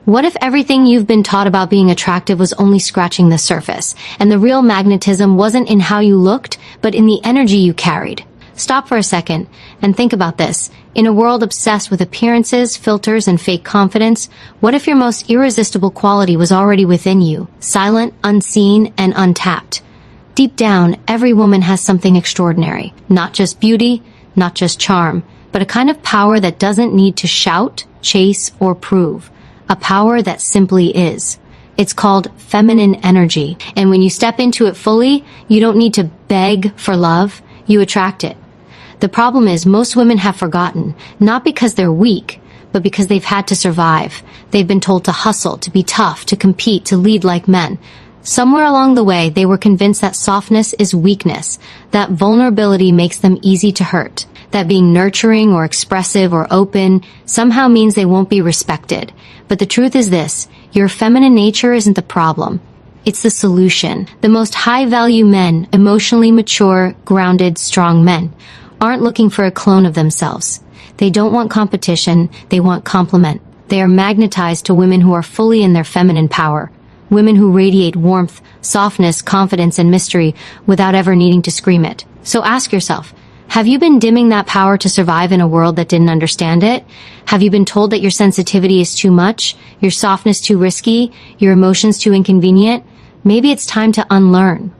What if everything you've been taught about being attractive was only scratching the surface, and the real magnetism wasn't in how you looked, but in the energy you carried? Stop for a second and think about this. In a world obsessed with appearances, filters, and fake confidence, what if your most irresistible quality was already within you, silent, unseen, and untapped? Deep down, every woman has something extraordinary. Not just beauty, not just charm, but a kind of power that doesn't need to shout, chase, or prove. A power that simply is. It's called feminine energy, and when you step into it fully, you don't need to beg for love, you attract it. The problem is most women have forgotten, not because they're weak, but because they've had to survive. They've been told to hustle, to be tough, to compete, to lead like men. Somewhere along the way, they were convinced that softness is weakness, that vulnerability makes them easy to hurt, that being nurturing or expressive or open somehow means they won't be respected. But the truth is this, your feminine nature isn't the problem. It's the solution. The most high-value men, emotionally mature, grounded, strong men, aren't looking for a clone of themselves. They don't want competition, they want complement. They are magnetized to women who are fully in their feminine power. Women who radiate warmth, softness, confidence, and mystery without ever needing to scream it. So ask yourself, have you been dimming that power to survive in a world that didn't understand it? Have you been told that your sensitivity is too much, your softness too risky, your emotions too inconvenient? Maybe it's time to unlearn.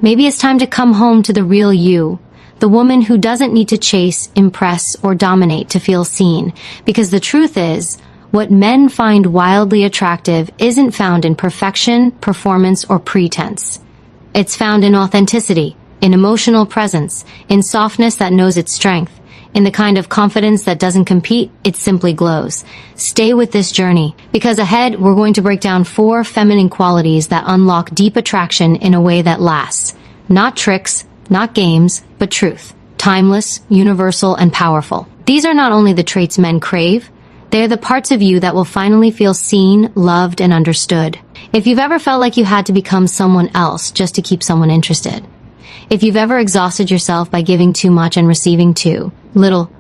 Maybe it's time to come home to the real you. The woman who doesn't need to chase, impress, or dominate to feel seen. Because the truth is, what men find wildly attractive isn't found in perfection, performance, or pretense. It's found in authenticity, in emotional presence, in softness that knows its strength, in the kind of confidence that doesn't compete, it simply glows. Stay with this journey, because ahead we're going to break down 4 feminine qualities that unlock deep attraction in a way that lasts. Not tricks, not games, but truth. Timeless, universal, and powerful. These are not only the traits men crave, they are the parts of you that will finally feel seen, loved, and understood. If you've ever felt like you had to become someone else just to keep someone interested, if you've ever exhausted yourself by giving too much and receiving too little,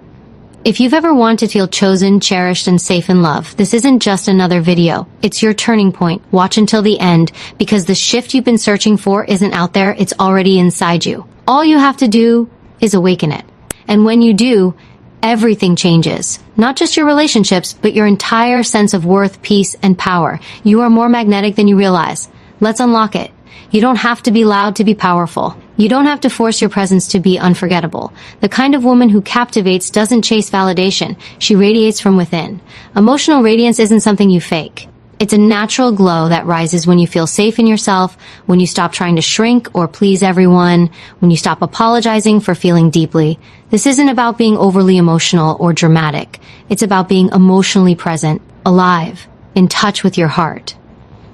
if you've ever wanted to feel chosen, cherished, and safe in love, this isn't just another video. It's your turning point. Watch until the end, because the shift you've been searching for isn't out there, it's already inside you. All you have to do is awaken it. And when you do, everything changes. Not just your relationships, but your entire sense of worth, peace, and power. You are more magnetic than you realize. Let's unlock it. You don't have to be loud to be powerful. You don't have to force your presence to be unforgettable. The kind of woman who captivates doesn't chase validation. She radiates from within. Emotional radiance isn't something you fake. It's a natural glow that rises when you feel safe in yourself, when you stop trying to shrink or please everyone, when you stop apologizing for feeling deeply. This isn't about being overly emotional or dramatic. It's about being emotionally present, alive, in touch with your heart.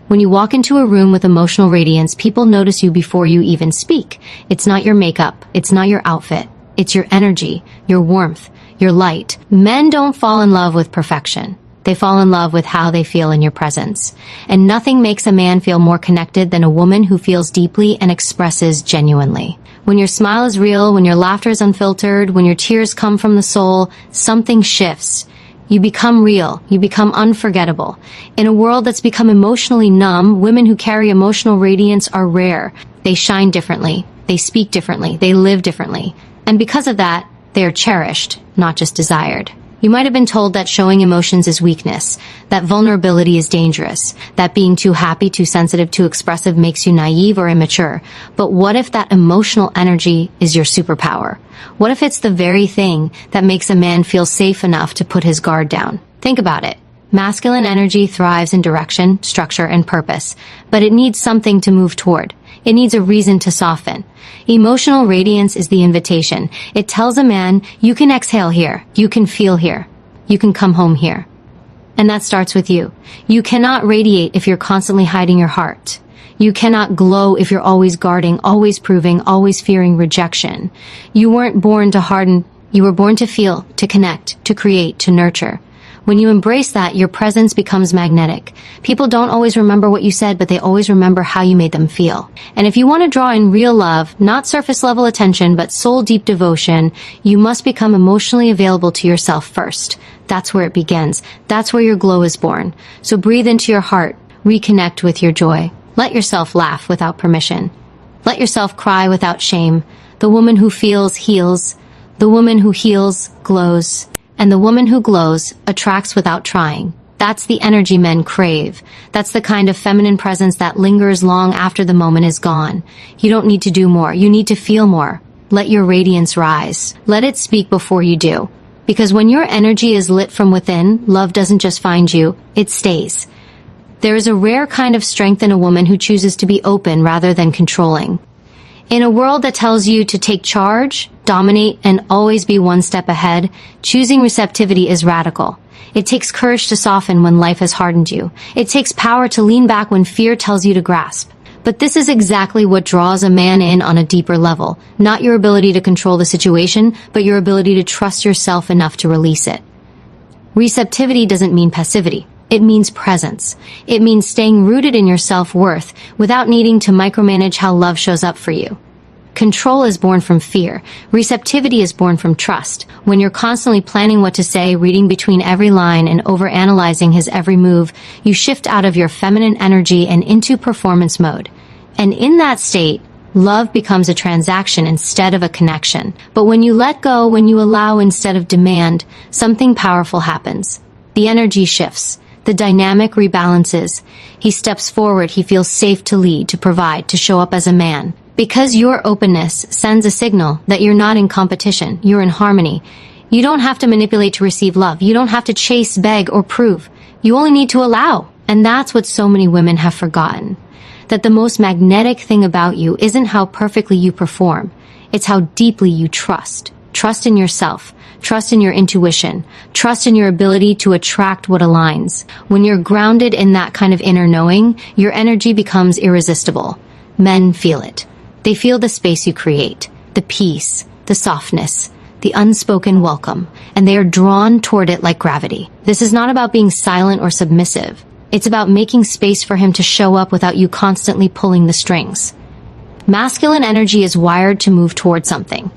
When you walk into a room with emotional radiance, people notice you before you even speak. It's not your makeup. It's not your outfit. It's your energy, your warmth, your light. Men don't fall in love with perfection. They fall in love with how they feel in your presence. And nothing makes a man feel more connected than a woman who feels deeply and expresses genuinely. When your smile is real, when your laughter is unfiltered, when your tears come from the soul, something shifts. You become real. You become unforgettable. In a world that's become emotionally numb, women who carry emotional radiance are rare. They shine differently. They speak differently. They live differently. And because of that, they are cherished, not just desired. You might have been told that showing emotions is weakness, that vulnerability is dangerous, that being too happy, too sensitive, too expressive makes you naive or immature. But what if that emotional energy is your superpower? What if it's the very thing that makes a man feel safe enough to put his guard down? Think about it. Masculine energy thrives in direction, structure, and purpose, but it needs something to move toward. It needs a reason to soften. Emotional radiance is the invitation. It tells a man, you can exhale here, you can feel here, you can come home here. And that starts with you. You cannot radiate if you're constantly hiding your heart. You cannot glow if you're always guarding, always proving, always fearing rejection. You weren't born to harden. You were born to feel, to connect, to create, to nurture. When you embrace that, your presence becomes magnetic. People don't always remember what you said, but they always remember how you made them feel. And if you want to draw in real love, not surface-level attention, but soul-deep devotion, you must become emotionally available to yourself first. That's where it begins. That's where your glow is born. So breathe into your heart. Reconnect with your joy. Let yourself laugh without permission. Let yourself cry without shame. The woman who feels heals. The woman who heals glows. And the woman who glows attracts without trying. That's the energy men crave. That's the kind of feminine presence that lingers long after the moment is gone. You don't need to do more. You need to feel more. Let your radiance rise. Let it speak before you do. Because when your energy is lit from within, love doesn't just find you, it stays. There is a rare kind of strength in a woman who chooses to be open rather than controlling. In a world that tells you to take charge, dominate, and always be one step ahead, choosing receptivity is radical. It takes courage to soften when life has hardened you. It takes power to lean back when fear tells you to grasp. But this is exactly what draws a man in on a deeper level. Not your ability to control the situation, but your ability to trust yourself enough to release it. Receptivity doesn't mean passivity. It means presence. It means staying rooted in your self-worth without needing to micromanage how love shows up for you. Control is born from fear. Receptivity is born from trust. When you're constantly planning what to say, reading between every line, and overanalyzing his every move, you shift out of your feminine energy and into performance mode. And in that state, love becomes a transaction instead of a connection. But when you let go, when you allow instead of demand, something powerful happens. The energy shifts. The dynamic rebalances. He steps forward. He feels safe to lead, to provide, to show up as a man. Because your openness sends a signal that you're not in competition, you're in harmony. You don't have to manipulate to receive love. You don't have to chase, beg, or prove. You only need to allow. And that's what so many women have forgotten. That the most magnetic thing about you isn't how perfectly you perform. It's how deeply you trust. Trust in yourself. Trust in your intuition. Trust in your ability to attract what aligns. When you're grounded in that kind of inner knowing, your energy becomes irresistible. Men feel it. They feel the space you create, the peace, the softness, the unspoken welcome, and they are drawn toward it like gravity. This is not about being silent or submissive. It's about making space for him to show up without you constantly pulling the strings. Masculine energy is wired to move toward something.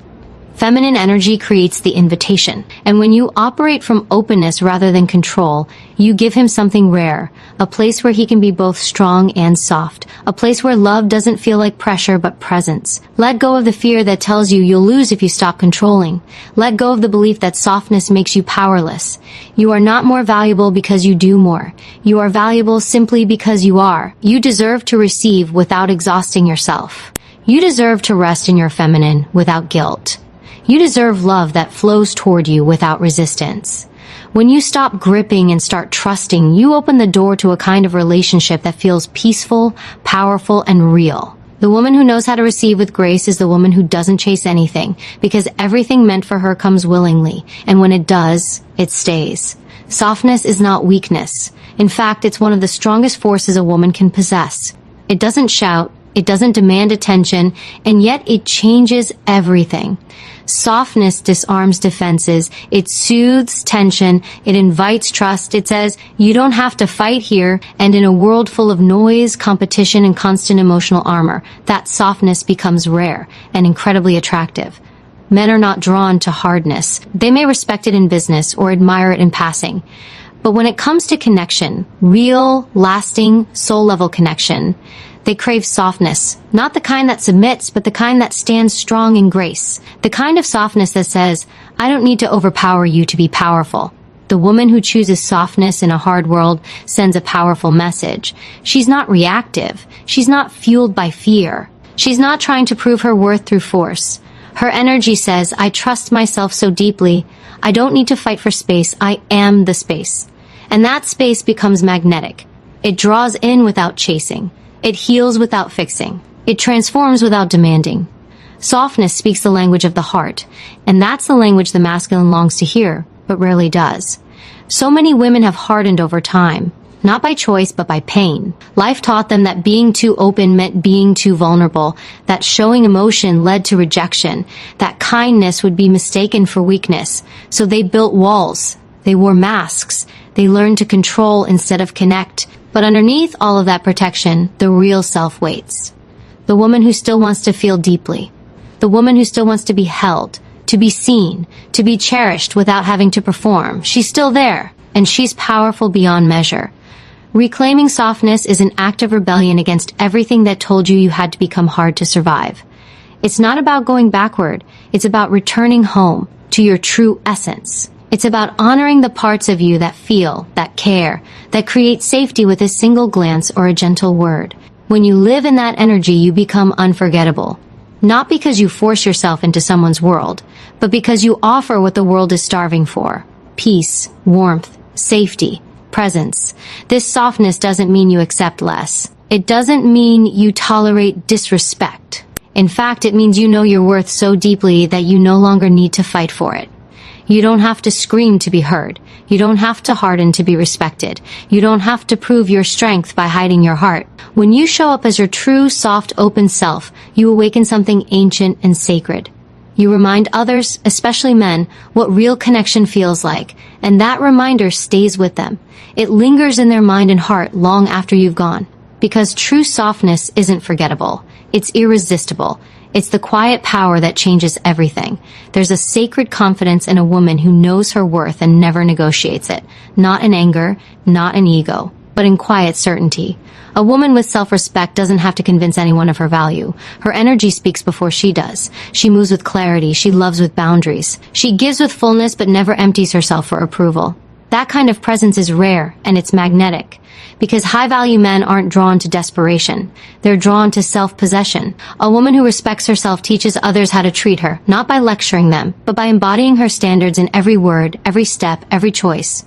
Feminine energy creates the invitation. And when you operate from openness rather than control, you give him something rare, a place where he can be both strong and soft, a place where love doesn't feel like pressure but presence. Let go of the fear that tells you you'll lose if you stop controlling. Let go of the belief that softness makes you powerless. You are not more valuable because you do more. You are valuable simply because you are. You deserve to receive without exhausting yourself. You deserve to rest in your feminine without guilt. You deserve love that flows toward you without resistance. When you stop gripping and start trusting, you open the door to a kind of relationship that feels peaceful, powerful, and real. The woman who knows how to receive with grace is the woman who doesn't chase anything, because everything meant for her comes willingly, and when it does, it stays. Softness is not weakness. In fact, it's one of the strongest forces a woman can possess. It doesn't shout, it doesn't demand attention, and yet it changes everything. Softness disarms defenses. It soothes tension. It invites trust. It says, you don't have to fight here. And in a world full of noise, competition, and constant emotional armor, that softness becomes rare and incredibly attractive. Men are not drawn to hardness. They may respect it in business or admire it in passing. But when it comes to connection, real, lasting, soul-level connection, they crave softness, not the kind that submits, but the kind that stands strong in grace. The kind of softness that says, I don't need to overpower you to be powerful. The woman who chooses softness in a hard world sends a powerful message. She's not reactive. She's not fueled by fear. She's not trying to prove her worth through force. Her energy says, I trust myself so deeply. I don't need to fight for space. I am the space. And that space becomes magnetic. It draws in without chasing. It heals without fixing. It transforms without demanding. Softness speaks the language of the heart, and that's the language the masculine longs to hear, but rarely does. So many women have hardened over time, not by choice, but by pain. Life taught them that being too open meant being too vulnerable, that showing emotion led to rejection, that kindness would be mistaken for weakness. So they built walls. They wore masks. They learned to control instead of connect. But underneath all of that protection, the real self waits. The woman who still wants to feel deeply. The woman who still wants to be held, to be seen, to be cherished without having to perform. She's still there, and she's powerful beyond measure. Reclaiming softness is an act of rebellion against everything that told you had to become hard to survive. It's not about going backward. It's about returning home to your true essence. It's about honoring the parts of you that feel, that care, that create safety with a single glance or a gentle word. When you live in that energy, you become unforgettable. Not because you force yourself into someone's world, but because you offer what the world is starving for. Peace, warmth, safety, presence. This softness doesn't mean you accept less. It doesn't mean you tolerate disrespect. In fact, it means you know your worth so deeply that you no longer need to fight for it. You don't have to scream to be heard. You don't have to harden to be respected. You don't have to prove your strength by hiding your heart. When you show up as your true, soft, open self, you awaken something ancient and sacred. You remind others, especially men, what real connection feels like, and that reminder stays with them. It lingers in their mind and heart long after you've gone. Because true softness isn't forgettable. It's irresistible. It's the quiet power that changes everything. There's a sacred confidence in a woman who knows her worth and never negotiates it. Not in anger, not in ego, but in quiet certainty. A woman with self-respect doesn't have to convince anyone of her value. Her energy speaks before she does. She moves with clarity. She loves with boundaries. She gives with fullness but never empties herself for approval. That kind of presence is rare, and it's magnetic. Because high-value men aren't drawn to desperation. They're drawn to self-possession. A woman who respects herself teaches others how to treat her, not by lecturing them, but by embodying her standards in every word, every step, every choice.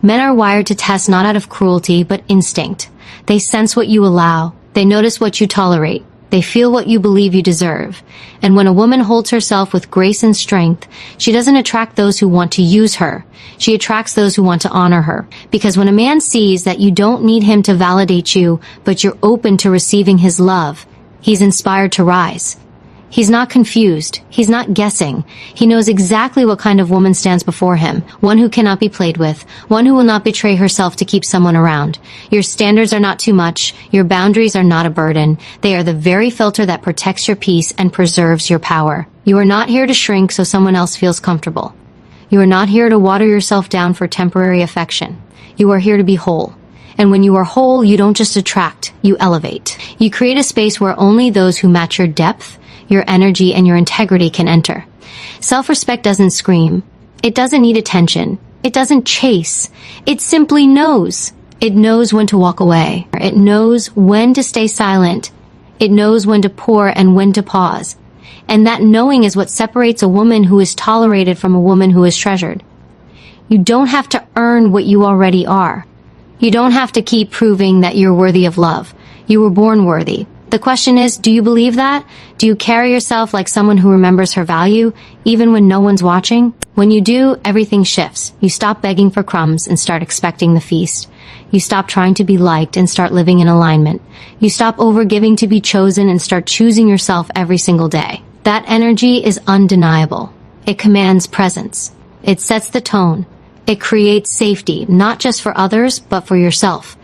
Men are wired to test not out of cruelty, but instinct. They sense what you allow. They notice what you tolerate. They feel what you believe you deserve. And when a woman holds herself with grace and strength, she doesn't attract those who want to use her. She attracts those who want to honor her. Because when a man sees that you don't need him to validate you, but you're open to receiving his love, he's inspired to rise. He's not confused. He's not guessing. He knows exactly what kind of woman stands before him. One who cannot be played with. One who will not betray herself to keep someone around. Your standards are not too much. Your boundaries are not a burden. They are the very filter that protects your peace and preserves your power. You are not here to shrink so someone else feels comfortable. You are not here to water yourself down for temporary affection. You are here to be whole. And when you are whole, you don't just attract, you elevate. You create a space where only those who match your depth, your energy, and your integrity can enter. Self-respect doesn't scream. It doesn't need attention. It doesn't chase. It simply knows. It knows when to walk away. It knows when to stay silent. It knows when to pour and when to pause. And that knowing is what separates a woman who is tolerated from a woman who is treasured. You don't have to earn what you already are. You don't have to keep proving that you're worthy of love. You were born worthy. The question is, do you believe that? Do you carry yourself like someone who remembers her value, even when no one's watching? When you do, everything shifts. You stop begging for crumbs and start expecting the feast. You stop trying to be liked and start living in alignment. You stop overgiving to be chosen and start choosing yourself every single day. That energy is undeniable. It commands presence. It sets the tone. It creates safety, not just for others, but for yourself.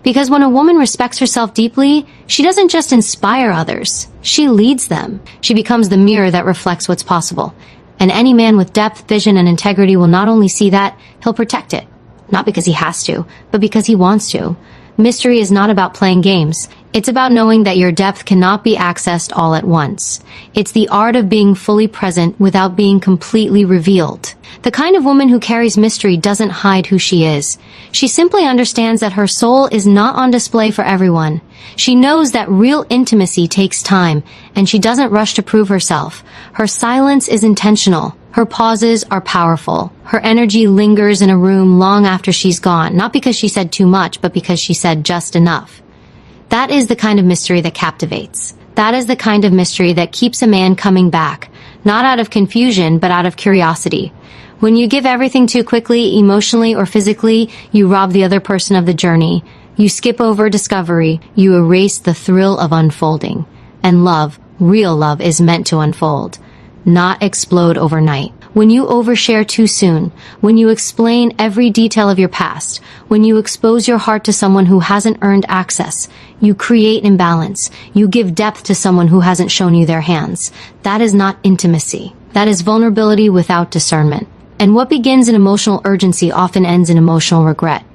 Because when a woman respects herself deeply, she doesn't just inspire others. She leads them. She becomes the mirror that reflects what's possible. And any man with depth, vision, and integrity will not only see that, he'll protect it. Not because he has to, but because he wants to. Mystery is not about playing games. It's about knowing that your depth cannot be accessed all at once. It's the art of being fully present without being completely revealed. The kind of woman who carries mystery doesn't hide who she is. She simply understands that her soul is not on display for everyone. She knows that real intimacy takes time, and she doesn't rush to prove herself. Her silence is intentional. Her pauses are powerful. Her energy lingers in a room long after she's gone, not because she said too much, but because she said just enough. That is the kind of mystery that captivates. That is the kind of mystery that keeps a man coming back, not out of confusion, but out of curiosity. When you give everything too quickly, emotionally or physically, you rob the other person of the journey. You skip over discovery. You erase the thrill of unfolding. And love, real love, is meant to unfold, not explode overnight. When you overshare too soon, when you explain every detail of your past, when you expose your heart to someone who hasn't earned access, you create imbalance. You give depth to someone who hasn't shown you their hands. That is not intimacy. That is vulnerability without discernment. And what begins in emotional urgency often ends in emotional regret.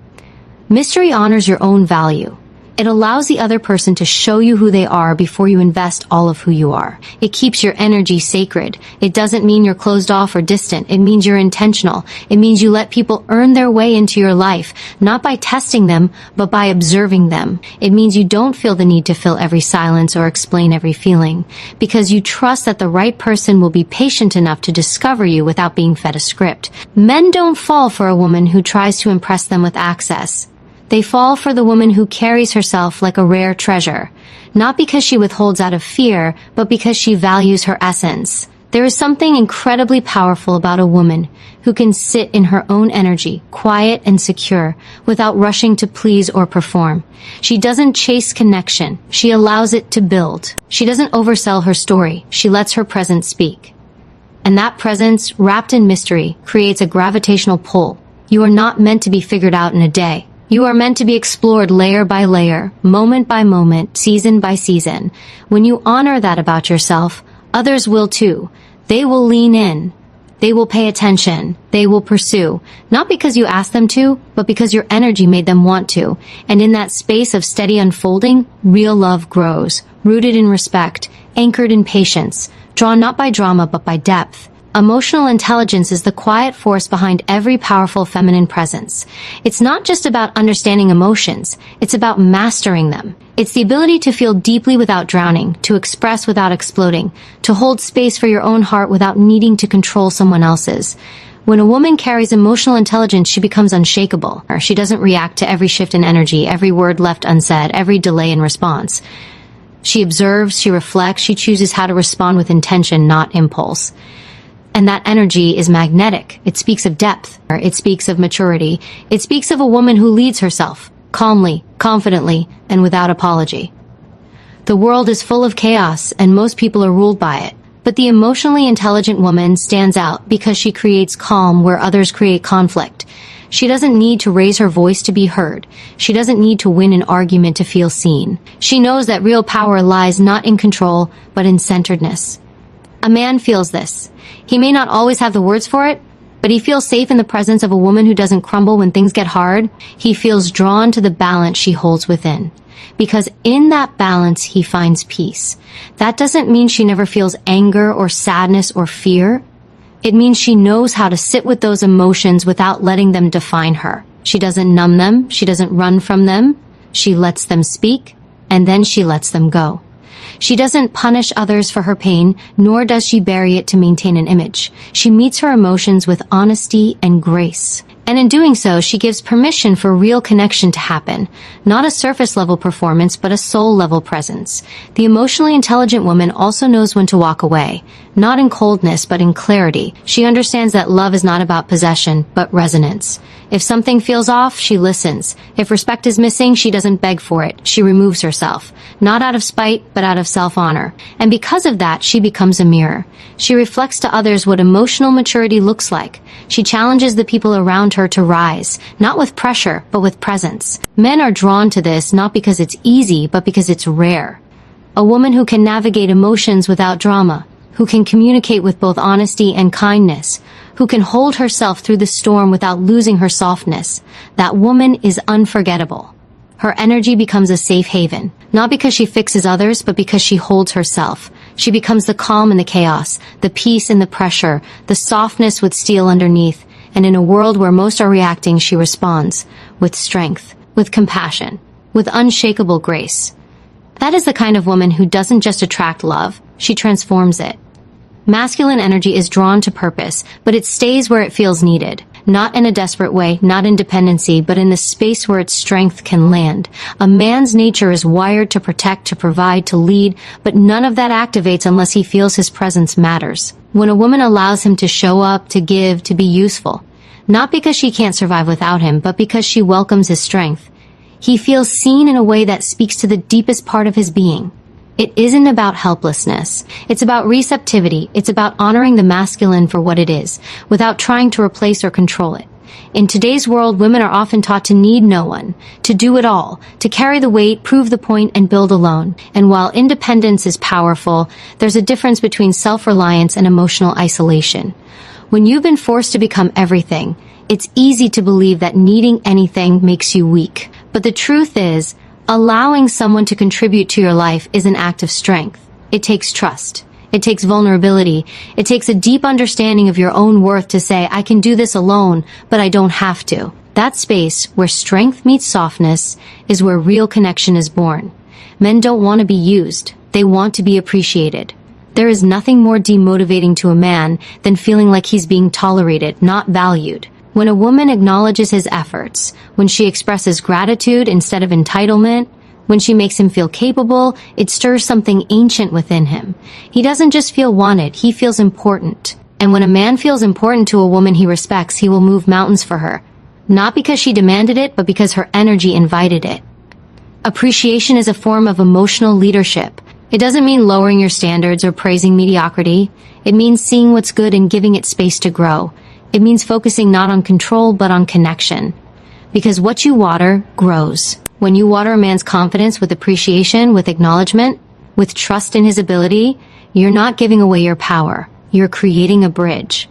Mystery honors your own value. It allows the other person to show you who they are before you invest all of who you are. It keeps your energy sacred. It doesn't mean you're closed off or distant. It means you're intentional. It means you let people earn their way into your life, not by testing them, but by observing them. It means you don't feel the need to fill every silence or explain every feeling, because you trust that the right person will be patient enough to discover you without being fed a script. Men don't fall for a woman who tries to impress them with access. They fall for the woman who carries herself like a rare treasure, not because she withholds out of fear, but because she values her essence. There is something incredibly powerful about a woman who can sit in her own energy, quiet and secure, without rushing to please or perform. She doesn't chase connection. She allows it to build. She doesn't oversell her story. She lets her presence speak. And that presence, wrapped in mystery, creates a gravitational pull. You are not meant to be figured out in a day. You are meant to be explored layer by layer, moment by moment, season by season. When you honor that about yourself, others will too. They will lean in. They will pay attention. They will pursue. Not because you asked them to, but because your energy made them want to. And in that space of steady unfolding, real love grows, rooted in respect, anchored in patience, drawn not by drama but by depth. Emotional intelligence is the quiet force behind every powerful feminine presence. It's not just about understanding emotions, it's about mastering them. It's the ability to feel deeply without drowning, to express without exploding, to hold space for your own heart without needing to control someone else's. When a woman carries emotional intelligence, she becomes unshakable. She doesn't react to every shift in energy, every word left unsaid, every delay in response. She observes, she reflects, she chooses how to respond with intention, not impulse. And that energy is magnetic. It speaks of depth. It speaks of maturity. It speaks of a woman who leads herself, calmly, confidently, and without apology. The world is full of chaos, and most people are ruled by it. But the emotionally intelligent woman stands out because she creates calm where others create conflict. She doesn't need to raise her voice to be heard. She doesn't need to win an argument to feel seen. She knows that real power lies not in control, but in centeredness. A man feels this. He may not always have the words for it, but he feels safe in the presence of a woman who doesn't crumble when things get hard. He feels drawn to the balance she holds within. Because in that balance, he finds peace. That doesn't mean she never feels anger or sadness or fear. It means she knows how to sit with those emotions without letting them define her. She doesn't numb them. She doesn't run from them. She lets them speak, and then she lets them go. She doesn't punish others for her pain, nor does she bury it to maintain an image. She meets her emotions with honesty and grace. And in doing so, she gives permission for real connection to happen. Not a surface-level performance, but a soul-level presence. The emotionally intelligent woman also knows when to walk away. Not in coldness, but in clarity. She understands that love is not about possession, but resonance. If something feels off, she listens. If respect is missing, she doesn't beg for it. She removes herself. Not out of spite, but out of self-honor. And because of that, she becomes a mirror. She reflects to others what emotional maturity looks like. She challenges the people around her to rise, not with pressure, but with presence. Men are drawn to this not because it's easy, but because it's rare. A woman who can navigate emotions without drama, who can communicate with both honesty and kindness, who can hold herself through the storm without losing her softness. That woman is unforgettable. Her energy becomes a safe haven, not because she fixes others, but because she holds herself. She becomes the calm in the chaos, the peace in the pressure, the softness with steel underneath. And in a world where most are reacting, she responds with strength, with compassion, with unshakable grace. That is the kind of woman who doesn't just attract love, she transforms it. Masculine energy is drawn to purpose, but it stays where it feels needed. Not in a desperate way, not in dependency, but in the space where its strength can land. A man's nature is wired to protect, to provide, to lead, but none of that activates unless he feels his presence matters. When a woman allows him to show up, to give, to be useful, not because she can't survive without him, but because she welcomes his strength, he feels seen in a way that speaks to the deepest part of his being. It isn't about helplessness. It's about receptivity. It's about honoring the masculine for what it is, without trying to replace or control it. In today's world, women are often taught to need no one, to do it all, to carry the weight, prove the point, and build alone. And while independence is powerful, there's a difference between self-reliance and emotional isolation. When you've been forced to become everything, it's easy to believe that needing anything makes you weak. But the truth is, allowing someone to contribute to your life is an act of strength. It takes trust. It takes vulnerability. It takes a deep understanding of your own worth to say, I can do this alone, but I don't have to. That space, where strength meets softness, is where real connection is born. Men don't want to be used. They want to be appreciated. There is nothing more demotivating to a man than feeling like he's being tolerated, not valued. When a woman acknowledges his efforts, when she expresses gratitude instead of entitlement, when she makes him feel capable, it stirs something ancient within him. He doesn't just feel wanted, he feels important. And when a man feels important to a woman he respects, he will move mountains for her. Not because she demanded it, but because her energy invited it. Appreciation is a form of emotional leadership. It doesn't mean lowering your standards or praising mediocrity. It means seeing what's good and giving it space to grow. It means focusing not on control, but on connection. Because what you water grows. When you water a man's confidence with appreciation, with acknowledgement, with trust in his ability, you're not giving away your power. You're creating a bridge.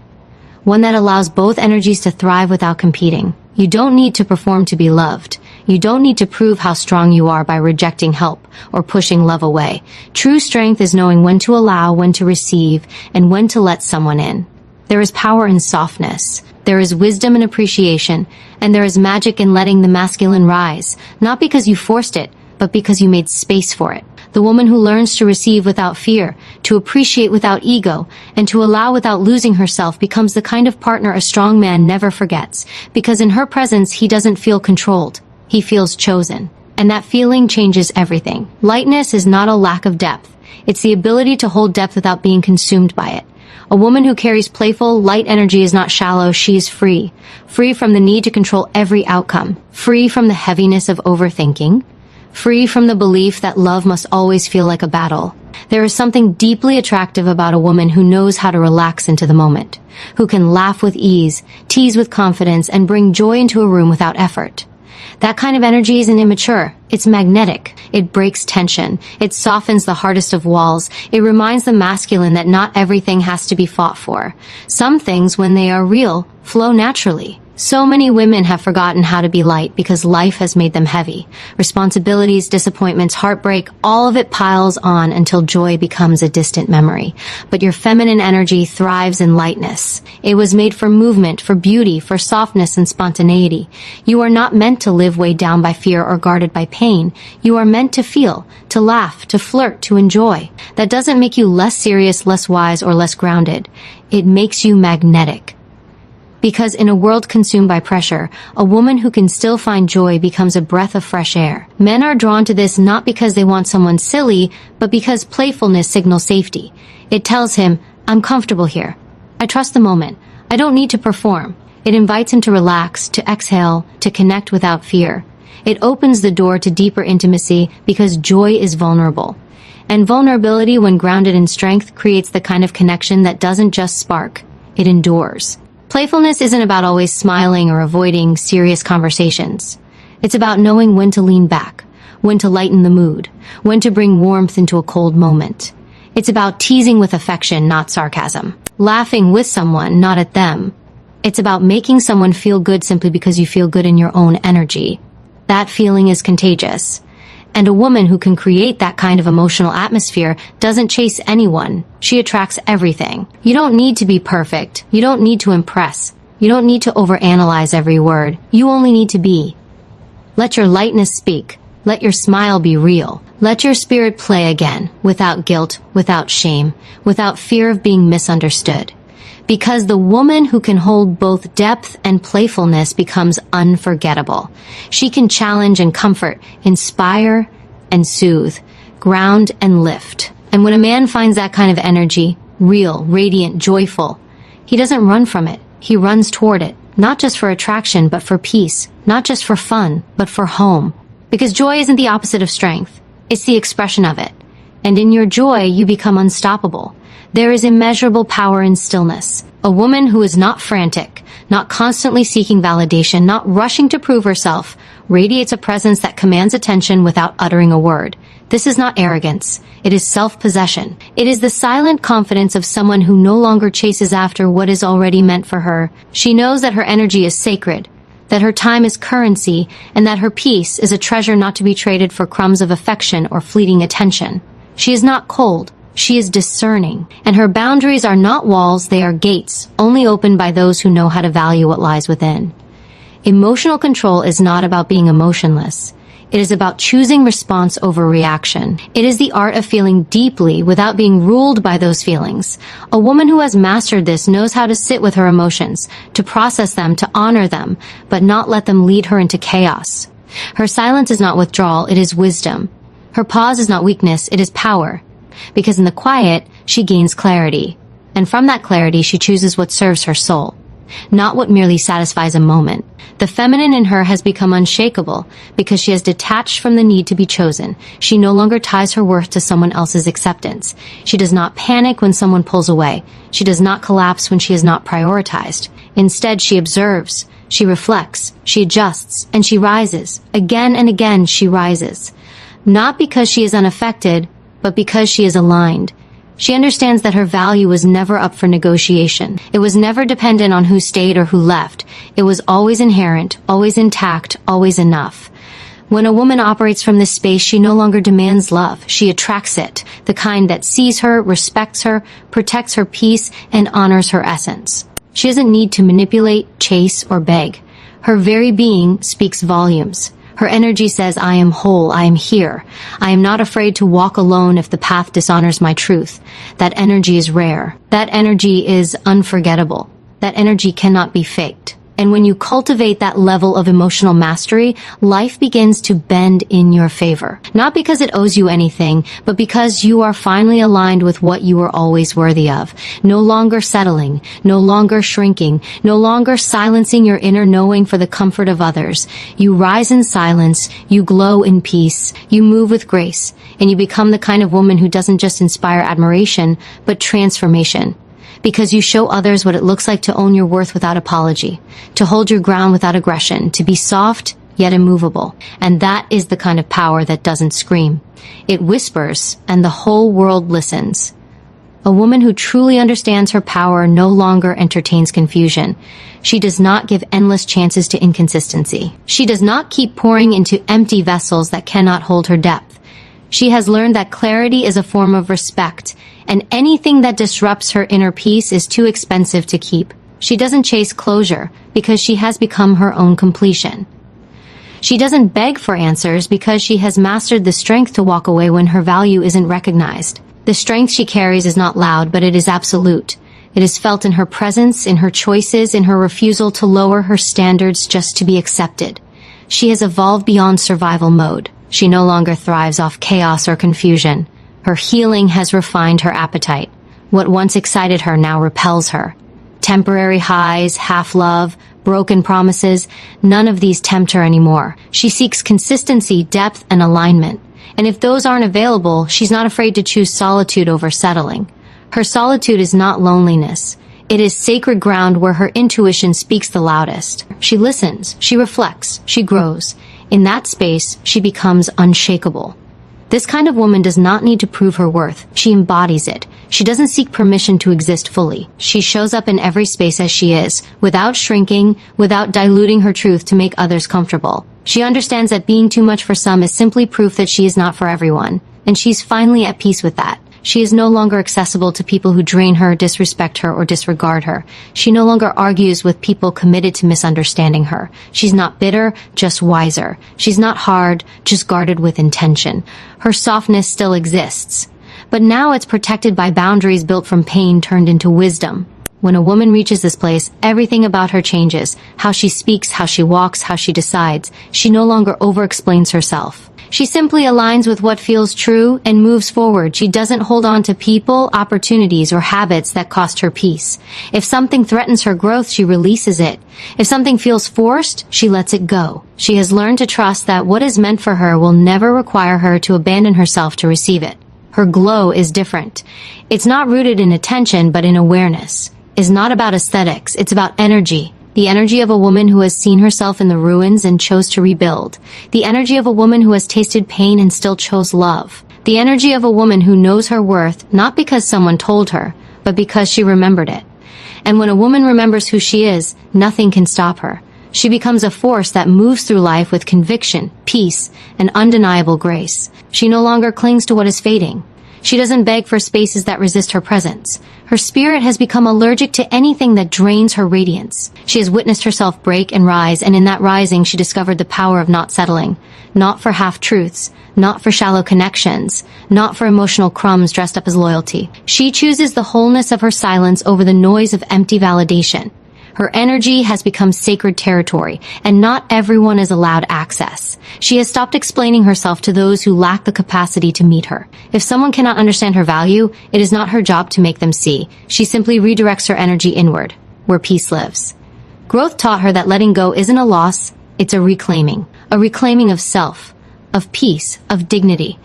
One that allows both energies to thrive without competing. You don't need to perform to be loved. You don't need to prove how strong you are by rejecting help or pushing love away. True strength is knowing when to allow, when to receive, and when to let someone in. There is power in softness. There is wisdom in appreciation, and there is magic in letting the masculine rise, not because you forced it, but because you made space for it. The woman who learns to receive without fear, to appreciate without ego, and to allow without losing herself becomes the kind of partner a strong man never forgets, because in her presence he doesn't feel controlled, he feels chosen. And that feeling changes everything. Lightness is not a lack of depth. It's the ability to hold depth without being consumed by it. A woman who carries playful, light energy is not shallow, she is free. Free from the need to control every outcome. Free from the heaviness of overthinking. Free from the belief that love must always feel like a battle. There is something deeply attractive about a woman who knows how to relax into the moment, who can laugh with ease, tease with confidence, and bring joy into a room without effort. That kind of energy isn't immature. It's magnetic. It breaks tension. It softens the hardest of walls. It reminds the masculine that not everything has to be fought for. Some things, when they are real, flow naturally. So many women have forgotten how to be light because life has made them heavy. Responsibilities, disappointments, heartbreak, all of it piles on until joy becomes a distant memory. But your feminine energy thrives in lightness. It was made for movement, for beauty, for softness and spontaneity. You are not meant to live weighed down by fear or guarded by pain. You are meant to feel, to laugh, to flirt, to enjoy. That doesn't make you less serious, less wise, or less grounded. It makes you magnetic. Because in a world consumed by pressure, a woman who can still find joy becomes a breath of fresh air. Men are drawn to this not because they want someone silly, but because playfulness signals safety. It tells him, I'm comfortable here. I trust the moment. I don't need to perform. It invites him to relax, to exhale, to connect without fear. It opens the door to deeper intimacy because joy is vulnerable. And vulnerability, when grounded in strength, creates the kind of connection that doesn't just spark, it endures. Playfulness isn't about always smiling or avoiding serious conversations. It's about knowing when to lean back, when to lighten the mood, when to bring warmth into a cold moment. It's about teasing with affection, not sarcasm. Laughing with someone, not at them. It's about making someone feel good simply because you feel good in your own energy. That feeling is contagious. And a woman who can create that kind of emotional atmosphere doesn't chase anyone. She attracts everything. You don't need to be perfect. You don't need to impress. You don't need to overanalyze every word. You only need to be. Let your lightness speak. Let your smile be real. Let your spirit play again, without guilt, without shame, without fear of being misunderstood. Because the woman who can hold both depth and playfulness becomes unforgettable. She can challenge and comfort, inspire and soothe, ground and lift. And when a man finds that kind of energy, real, radiant, joyful, he doesn't run from it. He runs toward it, not just for attraction, but for peace, not just for fun, but for home. Because joy isn't the opposite of strength. It's the expression of it. and in your joy you become unstoppable. There is immeasurable power in stillness. A woman who is not frantic, not constantly seeking validation, not rushing to prove herself, radiates a presence that commands attention without uttering a word. This is not arrogance. It is self-possession. It is the silent confidence of someone who no longer chases after what is already meant for her. She knows that her energy is sacred, that her time is currency, and that her peace is a treasure not to be traded for crumbs of affection or fleeting attention. She is not cold. She is discerning, and her boundaries are not walls, they are gates, only opened by those who know how to value what lies within. Emotional control is not about being emotionless. It is about choosing response over reaction. It is the art of feeling deeply without being ruled by those feelings. A woman who has mastered this knows how to sit with her emotions, to process them, to honor them, but not let them lead her into chaos. Her silence is not withdrawal, it is wisdom. Her pause is not weakness, it is power. Because in the quiet, she gains clarity. And from that clarity, she chooses what serves her soul, not what merely satisfies a moment. The feminine in her has become unshakable because she has detached from the need to be chosen. She no longer ties her worth to someone else's acceptance. She does not panic when someone pulls away. She does not collapse when she is not prioritized. Instead, she observes, she reflects, she adjusts, and she rises. Again and again, she rises. Not because she is unaffected, but because she is aligned. She understands that her value was never up for negotiation. It was never dependent on who stayed or who left. It was always inherent, always intact, always enough. When a woman operates from this space, she no longer demands love. She attracts it, the kind that sees her, respects her, protects her peace, and honors her essence. She doesn't need to manipulate, chase, or beg. Her very being speaks volumes. Her energy says, I am whole, I am here. I am not afraid to walk alone if the path dishonors my truth. That energy is rare. That energy is unforgettable. That energy cannot be faked. And when you cultivate that level of emotional mastery, life begins to bend in your favor. Not because it owes you anything, but because you are finally aligned with what you were always worthy of. No longer settling, no longer shrinking, no longer silencing your inner knowing for the comfort of others. You rise in silence, you glow in peace, you move with grace, and you become the kind of woman who doesn't just inspire admiration, but transformation. Because you show others what it looks like to own your worth without apology, to hold your ground without aggression, to be soft yet immovable. And that is the kind of power that doesn't scream. It whispers, and the whole world listens. A woman who truly understands her power no longer entertains confusion. She does not give endless chances to inconsistency. She does not keep pouring into empty vessels that cannot hold her depth. She has learned that clarity is a form of respect, and anything that disrupts her inner peace is too expensive to keep. She doesn't chase closure because she has become her own completion. She doesn't beg for answers because she has mastered the strength to walk away when her value isn't recognized. The strength she carries is not loud, but it is absolute. It is felt in her presence, in her choices, in her refusal to lower her standards just to be accepted. She has evolved beyond survival mode. She no longer thrives off chaos or confusion. Her healing has refined her appetite. What once excited her now repels her. Temporary highs, half-love, broken promises, none of these tempt her anymore. She seeks consistency, depth, and alignment. And if those aren't available, she's not afraid to choose solitude over settling. Her solitude is not loneliness. It is sacred ground where her intuition speaks the loudest. She listens, she reflects, she grows. In that space, she becomes unshakable. This kind of woman does not need to prove her worth. She embodies it. She doesn't seek permission to exist fully. She shows up in every space as she is, without shrinking, without diluting her truth to make others comfortable. She understands that being too much for some is simply proof that she is not for everyone, and she's finally at peace with that. She is no longer accessible to people who drain her, disrespect her, or disregard her. She no longer argues with people committed to misunderstanding her. She's not bitter, just wiser. She's not hard, just guarded with intention. Her softness still exists, but now it's protected by boundaries built from pain turned into wisdom. When a woman reaches this place, everything about her changes. How she speaks, how she walks, how she decides. She no longer over-explains herself. She simply aligns with what feels true and moves forward. She doesn't hold on to people, opportunities, or habits that cost her peace. If something threatens her growth, she releases it. If something feels forced, she lets it go. She has learned to trust that what is meant for her will never require her to abandon herself to receive it. Her glow is different. It's not rooted in attention, but in awareness. It's not about aesthetics, it's about energy. The energy of a woman who has seen herself in the ruins and chose to rebuild. The energy of a woman who has tasted pain and still chose love. The energy of a woman who knows her worth, not because someone told her, but because she remembered it. And when a woman remembers who she is, nothing can stop her. She becomes a force that moves through life with conviction, peace, and undeniable grace. She no longer clings to what is fading. She doesn't beg for spaces that resist her presence. Her spirit has become allergic to anything that drains her radiance. She has witnessed herself break and rise, and in that rising she discovered the power of not settling. Not for half-truths, not for shallow connections, not for emotional crumbs dressed up as loyalty. She chooses the wholeness of her silence over the noise of empty validation. Her energy has become sacred territory, and not everyone is allowed access. She has stopped explaining herself to those who lack the capacity to meet her. If someone cannot understand her value, it is not her job to make them see. She simply redirects her energy inward, where peace lives. Growth taught her that letting go isn't a loss, it's a reclaiming of self, of peace, of dignity.